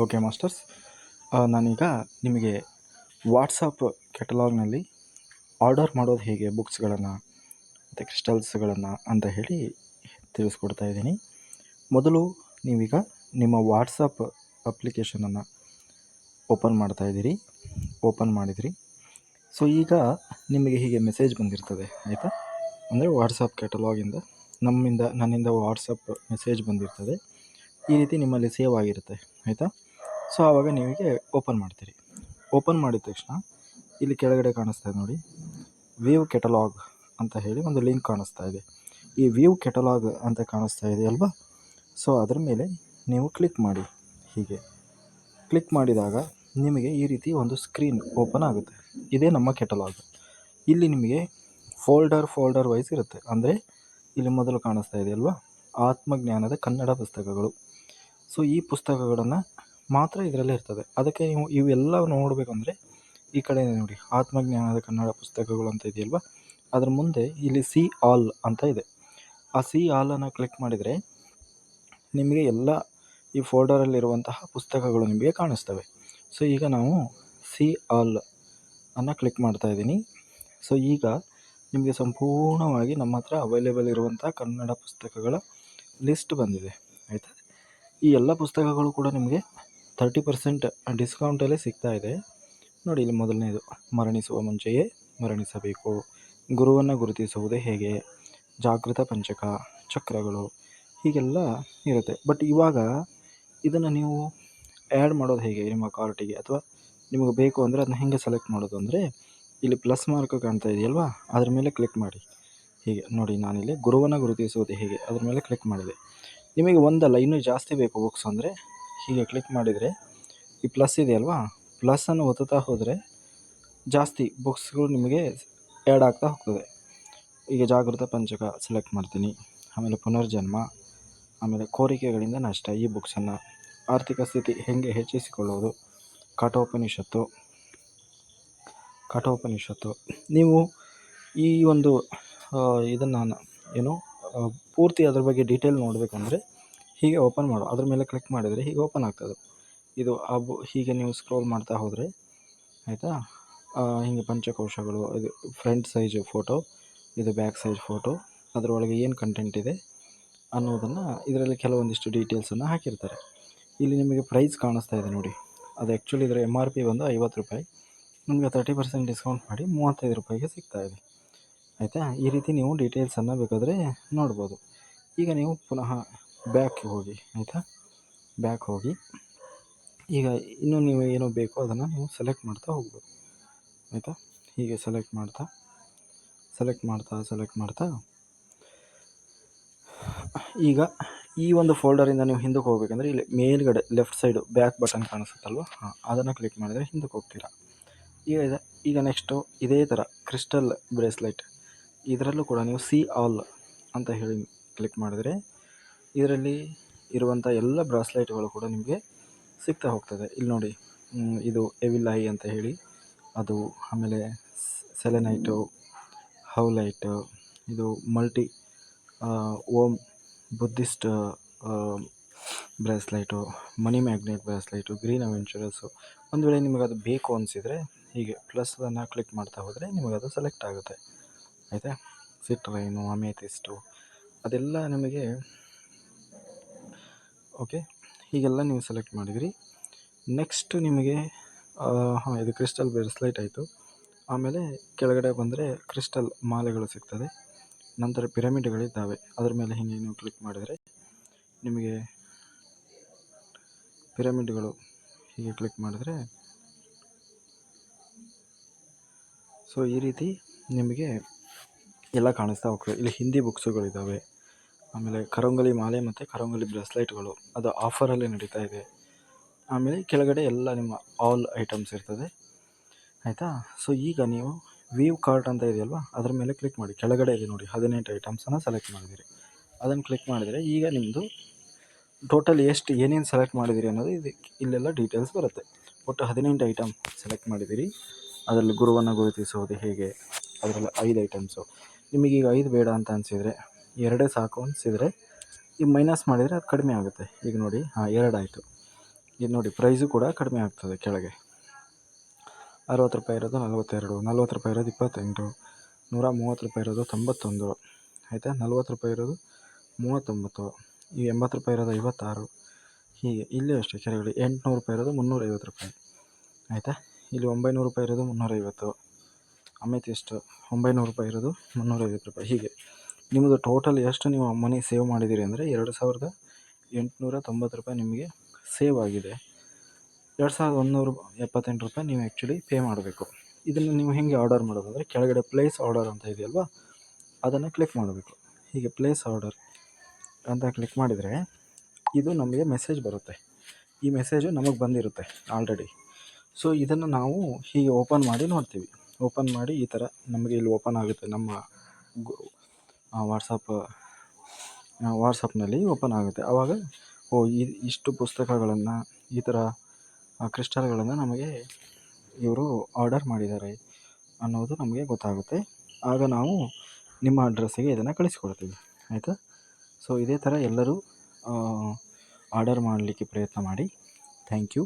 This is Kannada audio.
ಓಕೆ ಮಾಸ್ಟರ್ಸ್, ನಾನೀಗ ನಿಮಗೆ ವಾಟ್ಸಪ್ ಕೆಟಲಾಗ್ನಲ್ಲಿ ಆರ್ಡರ್ ಮಾಡೋದು ಹೇಗೆ ಬುಕ್ಸ್ಗಳನ್ನು ಮತ್ತು ಕ್ರಿಸ್ಟಲ್ಸ್ಗಳನ್ನು ಅಂತ ಹೇಳಿ ತಿಳಿಸ್ಕೊಡ್ತಾ ಇದ್ದೀನಿ. ಮೊದಲು ನೀವೀಗ ನಿಮ್ಮ ವಾಟ್ಸಪ್ ಅಪ್ಲಿಕೇಶನನ್ನು ಓಪನ್ ಮಾಡಿದಿರಿ. ಸೊ ಈಗ ನಿಮಗೆ ಹೀಗೆ ಮೆಸೇಜ್ ಬಂದಿರ್ತದೆ, ಆಯಿತಾ? ಅಂದರೆ ವಾಟ್ಸಪ್ ಕೆಟಲಾಗಿಂದ ನನ್ನಿಂದ ವಾಟ್ಸಪ್ ಮೆಸೇಜ್ ಬಂದಿರ್ತದೆ. ಈ ರೀತಿ ನಿಮ್ಮಲ್ಲಿ ಸೇವ್ ಆಗಿರುತ್ತೆ, ಆಯಿತಾ? ಸೊ ಆವಾಗ ನೀವಿಗೆ ಓಪನ್ ಮಾಡ್ತೀರಿ. ಓಪನ್ ಮಾಡಿದ ತಕ್ಷಣ ಇಲ್ಲಿ ಕೆಳಗಡೆ ಕಾಣಿಸ್ತಾ ಇದೆ ನೋಡಿ, ವ್ಯೂ ಕೆಟಲಾಗ್ ಅಂತ ಹೇಳಿ ಒಂದು ಲಿಂಕ್ ಕಾಣಿಸ್ತಾ ಇದೆ. ಈ ವ್ಯೂ ಕೆಟಲಾಗ್ ಅಂತ ಕಾಣಿಸ್ತಾ ಇದೆ ಅಲ್ವಾ? ಸೊ ಅದರ ಮೇಲೆ ನೀವು ಕ್ಲಿಕ್ ಮಾಡಿ. ಹೀಗೆ ಕ್ಲಿಕ್ ಮಾಡಿದಾಗ ನಿಮಗೆ ಈ ರೀತಿ ಒಂದು ಸ್ಕ್ರೀನ್ ಓಪನ್ ಆಗುತ್ತೆ. ಇದೇ ನಮ್ಮ ಕೆಟಲಾಗ್. ಇಲ್ಲಿ ನಿಮಗೆ ಫೋಲ್ಡರ್ ವೈಸ್ ಇರುತ್ತೆ. ಅಂದರೆ ಇಲ್ಲಿ ಮೊದಲು ಕಾಣಿಸ್ತಾ ಇದೆ ಅಲ್ವಾ, ಆತ್ಮಜ್ಞಾನದ ಕನ್ನಡ ಪುಸ್ತಕಗಳು. ಸೊ ಈ ಪುಸ್ತಕಗಳನ್ನು ಮಾತ್ರ ಇದರಲ್ಲೇ ಇರ್ತದೆ. ಅದಕ್ಕೆ ನೀವು ಇವೆಲ್ಲ ನೋಡಬೇಕಂದ್ರೆ ಈ ಕಡೆ ನೋಡಿ, ಆತ್ಮಜ್ಞಾನದ ಕನ್ನಡ ಪುಸ್ತಕಗಳು ಅಂತ ಇದೆಯಲ್ವ, ಅದರ ಮುಂದೆ ಇಲ್ಲಿ ಸಿ ಆಲ್ ಅಂತ ಇದೆ. ಆ ಸಿ ಆಲನ್ನು ಕ್ಲಿಕ್ ಮಾಡಿದರೆ ನಿಮಗೆ ಎಲ್ಲ ಈ ಫೋಲ್ಡರಲ್ಲಿರುವಂತಹ ಪುಸ್ತಕಗಳು ನಿಮಗೆ ಕಾಣಿಸ್ತವೆ. ಸೊ ಈಗ ನಾವು ಸಿ ಆಲ್ ಅನ್ನು ಕ್ಲಿಕ್ ಮಾಡ್ತಾ ಇದ್ದೀನಿ. ಸೊ ಈಗ ನಿಮಗೆ ಸಂಪೂರ್ಣವಾಗಿ ನಮ್ಮ ಹತ್ರ ಅವೈಲೇಬಲ್ ಇರುವಂಥ ಕನ್ನಡ ಪುಸ್ತಕಗಳ ಲಿಸ್ಟ್ ಬಂದಿದೆ, ಆಯಿತಾ? ಈ ಎಲ್ಲ ಪುಸ್ತಕಗಳು ಕೂಡ ನಿಮಗೆ 30% ಡಿಸ್ಕೌಂಟಲ್ಲೇ ಸಿಗ್ತಾ ಇದೆ. ನೋಡಿ, ಇಲ್ಲಿ ಮೊದಲನೇದು ಮರಣಿಸುವ ಮುಂಚೆಯೇ ಮರಣಿಸಬೇಕು, ಗುರುವನ್ನು ಗುರುತಿಸುವುದೇ ಹೇಗೆ, ಜಾಗೃತ ಪಂಚಕ, ಚಕ್ರಗಳು, ಹೀಗೆಲ್ಲ ಇರುತ್ತೆ. ಬಟ್ ಇವಾಗ ಇದನ್ನು ನೀವು ಆ್ಯಡ್ ಮಾಡೋದು ಹೇಗೆ ನಿಮ್ಮ ಕಾರ್ಟಿಗೆ, ಅಥವಾ ನಿಮಗೆ ಬೇಕು ಅಂದರೆ ಅದನ್ನ ಹೇಗೆ ಸೆಲೆಕ್ಟ್ ಮಾಡೋದು ಅಂದರೆ, ಇಲ್ಲಿ ಪ್ಲಸ್ ಮಾರ್ಕ್ ಕಾಣ್ತಾ ಇದೆಯಲ್ವಾ, ಅದ್ರ ಮೇಲೆ ಕ್ಲಿಕ್ ಮಾಡಿ. ಹೀಗೆ ನೋಡಿ, ನಾನಿಲ್ಲಿ ಗುರುವನ್ನು ಗುರುತಿಸುವುದು ಹೇಗೆ ಅದ್ರ ಮೇಲೆ ಕ್ಲಿಕ್ ಮಾಡಿದೆ. ನಿಮಗೆ ಒಂದಲ್ಲ ಇನ್ನೂ ಜಾಸ್ತಿ ಬೇಕು ಬುಕ್ಸ್ ಅಂದರೆ ಹೀಗೆ ಕ್ಲಿಕ್ ಮಾಡಿದರೆ ಈ ಪ್ಲಸ್ ಇದೆಯಲ್ವಾ, ಪ್ಲಸ್ಸನ್ನು ಒತ್ತುತ್ತಾ ಹೋದರೆ ಜಾಸ್ತಿ ಬುಕ್ಸ್ಗಳು ನಿಮಗೆ ಆ್ಯಡ್ ಆಗ್ತಾ ಹೋಗ್ತದೆ. ಈಗ ಜಾಗೃತ ಪಂಚಕ ಸೆಲೆಕ್ಟ್ ಮಾಡ್ತೀನಿ, ಆಮೇಲೆ ಪುನರ್ಜನ್ಮ, ಆಮೇಲೆ ಕೋರಿಕೆಗಳಿಂದ ನಷ್ಟ, ಈ ಬುಕ್ಸನ್ನು, ಆರ್ಥಿಕ ಸ್ಥಿತಿ ಹೇಗೆ ಹೆಚ್ಚಿಸಿಕೊಳ್ಳೋದು, ಕಠೋಪನಿಷತ್ತು. ನೀವು ಈ ಒಂದು ಇದನ್ನು ಪೂರ್ತಿ ಅದ್ರ ಬಗ್ಗೆ ಡೀಟೇಲ್ ನೋಡಬೇಕಂದ್ರೆ ಹೀಗೆ ಓಪನ್ ಮಾಡು, ಅದ್ರ ಮೇಲೆ ಕ್ಲಿಕ್ ಮಾಡಿದರೆ ಹೀಗೆ ಓಪನ್ ಆಗ್ತದೆ. ಇದು ಹೀಗೆ ನೀವು ಸ್ಕ್ರೋಲ್ ಮಾಡ್ತಾ ಹೋದರೆ, ಆಯಿತಾ, ಹೀಗೆ ಪಂಚಕೋಶಗಳು, ಇದು ಫ್ರಂಟ್ ಸೈಜ್ ಫೋಟೋ, ಇದು ಬ್ಯಾಕ್ ಸೈಜ್ ಫೋಟೋ, ಅದರೊಳಗೆ ಏನು ಕಂಟೆಂಟ್ ಇದೆ ಅನ್ನೋದನ್ನು ಇದರಲ್ಲಿ ಕೆಲವೊಂದಿಷ್ಟು ಡೀಟೇಲ್ಸನ್ನು ಹಾಕಿರ್ತಾರೆ. ಇಲ್ಲಿ ನಿಮಗೆ ಪ್ರೈಸ್ ಕಾಣಿಸ್ತಾ ಇದೆ ನೋಡಿ, ಅದು ಆ್ಯಕ್ಚುಲಿ ಇದರ MRP ಬಂದು 50 ರೂಪಾಯಿ, ನಿಮಗೆ 30% ಡಿಸ್ಕೌಂಟ್ ಮಾಡಿ 35 ರೂಪಾಯಿಗೆ ಸಿಗ್ತಾ ಇದೆ, ಆಯಿತಾ? ಈ ರೀತಿ ನೀವು ಡೀಟೇಲ್ಸನ್ನು ಬೇಕಾದರೆ ನೋಡ್ಬೋದು. ಈಗ ನೀವು ಪುನಃ ಬ್ಯಾಕ್ಗೆ ಹೋಗಿ, ಆಯಿತಾ? ಬ್ಯಾಕ್ ಹೋಗಿ ಈಗ ಇನ್ನೂ ನೀವು ಏನೋ ಬೇಕೋ ಅದನ್ನು ನೀವು ಸೆಲೆಕ್ಟ್ ಮಾಡ್ತಾ ಹೋಗ್ಬೋದು, ಆಯಿತಾ? ಹೀಗೆ ಸೆಲೆಕ್ಟ್ ಮಾಡ್ತಾ ಈಗ ಈ ಒಂದು ಫೋಲ್ಡರಿಂದ ನೀವು ಹಿಂದಕ್ಕೆ ಹೋಗಬೇಕಂದ್ರೆ ಇಲ್ಲಿ ಮೇಲ್ಗಡೆ ಲೆಫ್ಟ್ ಸೈಡು ಬ್ಯಾಕ್ ಬಟನ್ ಕಾಣಿಸುತ್ತಲ್ವ, ಅದನ್ನು ಕ್ಲಿಕ್ ಮಾಡಿದರೆ ಹಿಂದಕ್ಕೆ ಹೋಗ್ತೀರಾ. ಈಗ ನೆಕ್ಸ್ಟು ಇದೇ ಥರ ಕ್ರಿಸ್ಟಲ್ ಬ್ರೇಸ್ಲೆಟ್, ಇದರಲ್ಲೂ ಕೂಡ ನೀವು ಸಿ ಆಲ್ ಅಂತ ಹೇಳಿ ಕ್ಲಿಕ್ ಮಾಡಿದರೆ ಇದರಲ್ಲಿ ಇರುವಂಥ ಎಲ್ಲ ಬ್ರಾಸ್ಲೈಟ್ಗಳು ಕೂಡ ನಿಮಗೆ ಸಿಗ್ತಾ ಹೋಗ್ತದೆ. ಇಲ್ಲಿ ನೋಡಿ, ಇದು ಎವಿಲ್ ಐ ಅಂತ ಹೇಳಿ ಅದು, ಆಮೇಲೆ ಸೆಲೆನೈಟು, ಹೌಲೈಟು, ಇದು multi Om Buddhist bracelet, money magnet bracelet, green aventurine. ಒಂದು ವೇಳೆ ನಿಮಗೆ ಅದು ಬೇಕು ಅನಿಸಿದರೆ ಹೀಗೆ ಪ್ಲಸ್ಸನ್ನು ಕ್ಲಿಕ್ ಮಾಡ್ತಾ ಹೋದರೆ ನಿಮಗದು ಸೆಲೆಕ್ಟ್ ಆಗುತ್ತೆ, ಆಯಿತಾ? ಸಿಟ್ರೈನು, ಅಮೇಥಿಸ್ಟು, ಅದೆಲ್ಲ ನಿಮಗೆ ಓಕೆ. ಹೀಗೆಲ್ಲ ನೀವು ಸೆಲೆಕ್ಟ್ ಮಾಡಿದಿರಿ. ನೆಕ್ಸ್ಟ್ ನಿಮಗೆ ಇದು ಕ್ರಿಸ್ಟಲ್ ಬ್ರೇಸ್ಲೈಟ್ ಆಯಿತು. ಆಮೇಲೆ ಕೆಳಗಡೆ ಬಂದರೆ ಕ್ರಿಸ್ಟಲ್ ಮಾಲೆಗಳು ಸಿಗ್ತದೆ. ನಂತರ ಪಿರಮಿಡ್ಗಳಿದ್ದಾವೆ, ಅದ್ರ ಮೇಲೆ ಹೀಗೆ ನೀವು ಕ್ಲಿಕ್ ಮಾಡಿದರೆ ನಿಮಗೆ ಪಿರಮಿಡ್ಗಳು ಹೀಗೆ ಕ್ಲಿಕ್ ಮಾಡಿದರೆ, ಸೊ ಈ ರೀತಿ ನಿಮಗೆ ಎಲ್ಲ ಕಾಣಿಸ್ತಾ ಹೋಗ್ತದೆ. ಇಲ್ಲಿ ಹಿಂದಿ ಬುಕ್ಸುಗಳಿದ್ದಾವೆ, ಆಮೇಲೆ ಕರಂಗಲಿ ಮಾಲೆ ಮತ್ತು ಕರಂಗಲಿ ಬ್ರೇಸ್ಲೈಟ್ಗಳು, ಅದು ಆಫರಲ್ಲಿ ನಡೀತಾ ಇದೆ. ಆಮೇಲೆ ಕೆಳಗಡೆ ಎಲ್ಲ ನಿಮ್ಮ ಆಲ್ ಐಟಮ್ಸ್ ಇರ್ತದೆ, ಆಯಿತಾ? ಸೊ ಈಗ ನೀವು ವ್ಯೂ ಕಾರ್ಟ್ ಅಂತ ಇದೆಯಲ್ವ, ಅದ್ರ ಮೇಲೆ ಕ್ಲಿಕ್ ಮಾಡಿ. ಕೆಳಗಡೆ ಇದೆ ನೋಡಿ, 18 ಐಟಮ್ಸನ್ನು ಸೆಲೆಕ್ಟ್ ಮಾಡಿದಿರಿ. ಅದನ್ನು ಕ್ಲಿಕ್ ಮಾಡಿದರೆ ಈಗ ನಿಮ್ಮದು ಟೋಟಲ್ ಏನೇನು ಸೆಲೆಕ್ಟ್ ಮಾಡಿದಿರಿ ಅನ್ನೋದು ಇಲ್ಲೆಲ್ಲ ಡೀಟೇಲ್ಸ್ ಬರುತ್ತೆ. ಒಟ್ಟು 18 ಐಟಮ್ ಸೆಲೆಕ್ಟ್ ಮಾಡಿದಿರಿ. ಅದರಲ್ಲಿ ಗುರುವನ್ನು ಗುರುತಿಸುವುದು ಹೇಗೆ, ಅದರಲ್ಲಿ 5 ಐಟಮ್ಸು. ನಿಮಗೀಗ 5 ಬೇಡ ಅಂತ ಅನಿಸಿದರೆ 2 ಸಾಕು ಅನಿಸಿದರೆ ಈಗ ಮೈನಸ್ ಮಾಡಿದರೆ ಅದು ಕಡಿಮೆ ಆಗುತ್ತೆ. ಈಗ ನೋಡಿ, 2 ಆಯಿತು. ಇದು ನೋಡಿ ಪ್ರೈಸು ಕೂಡ ಕಡಿಮೆ ಆಗ್ತದೆ. ಕೆಳಗೆ 60 ರೂಪಾಯಿ ಇರೋದು 42, 40 ರೂಪಾಯಿ ಇರೋದು 28, 130 ರೂಪಾಯಿ ಇರೋದು 91, ಆಯಿತಾ. 40 ರೂಪಾಯಿ ಇರೋದು 39, ಈ 80 ರೂಪಾಯಿ ಇರೋದು 56. ಹೀಗೆ ಇಲ್ಲಿ ಅಷ್ಟೇ ಕೆಳಗಡೆ 800 ರೂಪಾಯಿ ಇರೋದು 350 ರೂಪಾಯಿ, ಆಯಿತಾ. ಇಲ್ಲಿ 900 ರೂಪಾಯಿ ಇರೋದು 350, ಅಮೆಥಿಸ್ಟ್ 900 ರೂಪಾಯಿ ಇರೋದು 350 ರೂಪಾಯಿ. ಹೀಗೆ ನಿಮ್ಮದು ಟೋಟಲ್ ಎಷ್ಟು ನೀವು ಮನಿ ಸೇವ್ ಮಾಡಿದ್ದೀರಿ ಅಂದರೆ 2890 ರೂಪಾಯಿ ನಿಮಗೆ ಸೇವ್ ಆಗಿದೆ. 2178 ರೂಪಾಯಿ ನೀವು ಆ್ಯಕ್ಚುಲಿ ಪೇ ಮಾಡಬೇಕು. ಇದನ್ನು ನೀವು ಹೇಗೆ ಆರ್ಡರ್ ಮಾಡೋದು ಅಂದರೆ ಕೆಳಗಡೆ ಪ್ಲೇಸ್ ಆರ್ಡರ್ ಅಂತ ಇದೆಯಲ್ವಾ, ಅದನ್ನು ಕ್ಲಿಕ್ ಮಾಡಬೇಕು. ಹೀಗೆ ಪ್ಲೇಸ್ ಆರ್ಡರ್ ಅಂತ ಕ್ಲಿಕ್ ಮಾಡಿದರೆ ಇದು ನಮಗೆ ಮೆಸೇಜ್ ಬರುತ್ತೆ. ಈ ಮೆಸೇಜು ನಮಗೆ ಬಂದಿರುತ್ತೆ ಆಲ್ರೆಡಿ. ಸೊ ಇದನ್ನು ನಾವು ಹೀಗೆ ಓಪನ್ ಮಾಡಿ ನೋಡ್ತೀವಿ. ಓಪನ್ ಮಾಡಿ ಈ ಥರ ನಮಗೆ ಇಲ್ಲಿ ಓಪನ್ ಆಗುತ್ತೆ. ನಮ್ಮ ವಾಟ್ಸಪ್ನಲ್ಲಿ ಓಪನ್ ಆಗುತ್ತೆ. ಆವಾಗ ಇಷ್ಟು ಪುಸ್ತಕಗಳನ್ನು, ಈ ಥರ ಕ್ರಿಸ್ಟಲ್ಗಳನ್ನು ನಮಗೆ ಇವರು ಆರ್ಡರ್ ಮಾಡಿದ್ದಾರೆ ಅನ್ನೋದು ನಮಗೆ ಗೊತ್ತಾಗುತ್ತೆ. ಆಗ ನಾವು ನಿಮ್ಮ ಅಡ್ರೆಸ್ಸಿಗೆ ಇದನ್ನು ಕಳಿಸ್ಕೊಡ್ತೀವಿ, ಆಯಿತಾ. ಸೊ ಇದೇ ಥರ ಎಲ್ಲರೂ ಆರ್ಡರ್ ಮಾಡಲಿಕ್ಕೆ ಪ್ರಯತ್ನ ಮಾಡಿ. Thank you.